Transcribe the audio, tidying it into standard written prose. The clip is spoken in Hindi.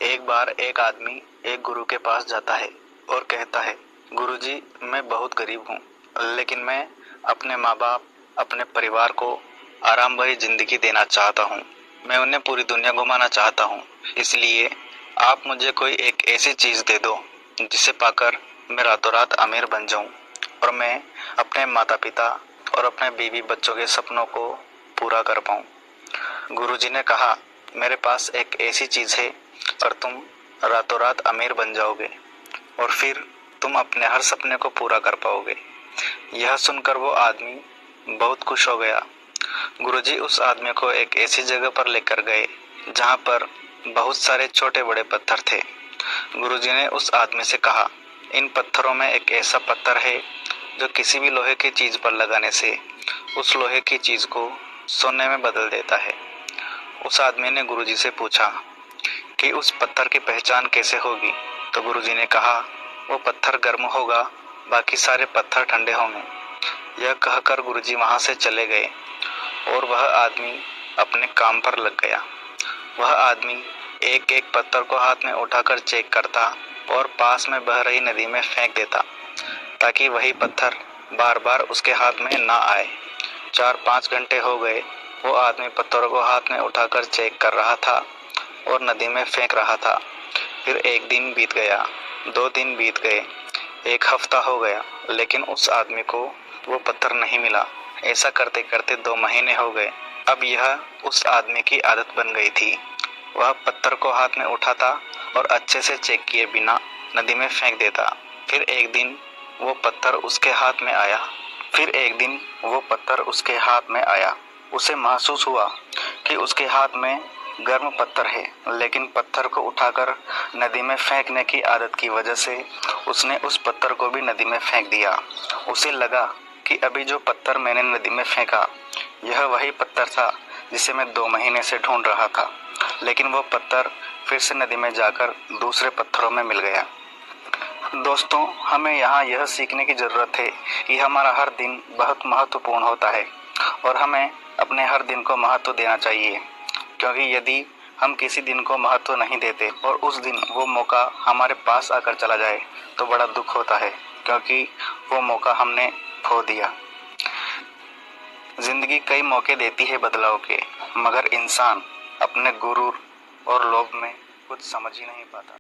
एक बार एक आदमी एक गुरु के पास जाता है और कहता है, गुरुजी, मैं बहुत गरीब हूँ, लेकिन मैं अपने माँ बाप, अपने परिवार को आराम भरी जिंदगी देना चाहता हूँ। मैं उन्हें पूरी दुनिया घुमाना चाहता हूँ। इसलिए आप मुझे कोई एक ऐसी चीज दे दो जिसे पाकर मैं रातों रात अमीर बन जाऊं और मैं अपने माता पिता और अपने बीवी बच्चों के सपनों को पूरा कर पाऊं। गुरुजी ने कहा, मेरे पास एक ऐसी चीज है और तुम रातों रात अमीर बन जाओगे और फिर तुम अपने हर सपने को पूरा कर पाओगे। यह सुनकर वो आदमी बहुत खुश हो गया। गुरुजी उस आदमी को एक ऐसी जगह पर लेकर गए जहाँ पर बहुत सारे छोटे बड़े पत्थर थे। गुरुजी ने उस आदमी से कहा, इन पत्थरों में एक ऐसा पत्थर है जो किसी भी लोहे की चीज पर लगाने से उस लोहे की चीज को सोने में बदल देता है। उस आदमी ने गुरुजी से पूछा कि उस पत्थर की पहचान कैसे होगी? तो गुरुजी ने कहा, वो पत्थर गर्म होगा, बाकी सारे पत्थर ठंडे होंगे। यह कहकर गुरुजी वहां से चले गए और वह आदमी अपने काम पर लग गया। वह आदमी एक एक पत्थर को हाथ में उठाकर चेक करता और पास में बह रही नदी में फेंक देता ताकि वही पत्थर बार बार उसके हाथ में ना आए। 4-5 घंटे हो गए। वो आदमी पत्थरों को हाथ में उठाकर चेक कर रहा था और नदी में फेंक रहा था। फिर 1 दिन बीत गया, 2 दिन बीत गए, 1 हफ्ता हो गया, लेकिन उस आदमी को वो पत्थर नहीं मिला। ऐसा करते करते 2 महीने हो गए। अब यह उस आदमी की आदत बन गई थी। वह पत्थर को हाथ में उठाता और अच्छे से चेक किए बिना नदी में फेंक देता। फिर एक दिन वो पत्थर उसके हाथ में आया। उसे महसूस हुआ कि उसके हाथ में गर्म पत्थर है, लेकिन पत्थर को उठाकर नदी में फेंकने की आदत की वजह से उसने उस पत्थर को भी नदी में फेंक दिया। उसे लगा कि अभी जो पत्थर मैंने नदी में फेंका, यह वही पत्थर था जिसे मैं 2 महीने से ढूंढ रहा था। लेकिन वो पत्थर फिर से नदी में जाकर दूसरे पत्थरों में मिल गया। दोस्तों, हमें यहाँ यह सीखने की जरूरत है कि हमारा हर दिन बहुत महत्वपूर्ण होता है और हमें अपने हर दिन को महत्व देना चाहिए, क्योंकि यदि हम किसी दिन को महत्व नहीं देते और उस दिन वो मौका हमारे पास आकर चला जाए तो बड़ा दुख होता है, क्योंकि वो मौका हमने खो दिया। जिंदगी कई मौके देती है बदलाव के, मगर इंसान अपने गुरूर और लोभ में कुछ समझ ही नहीं पाता।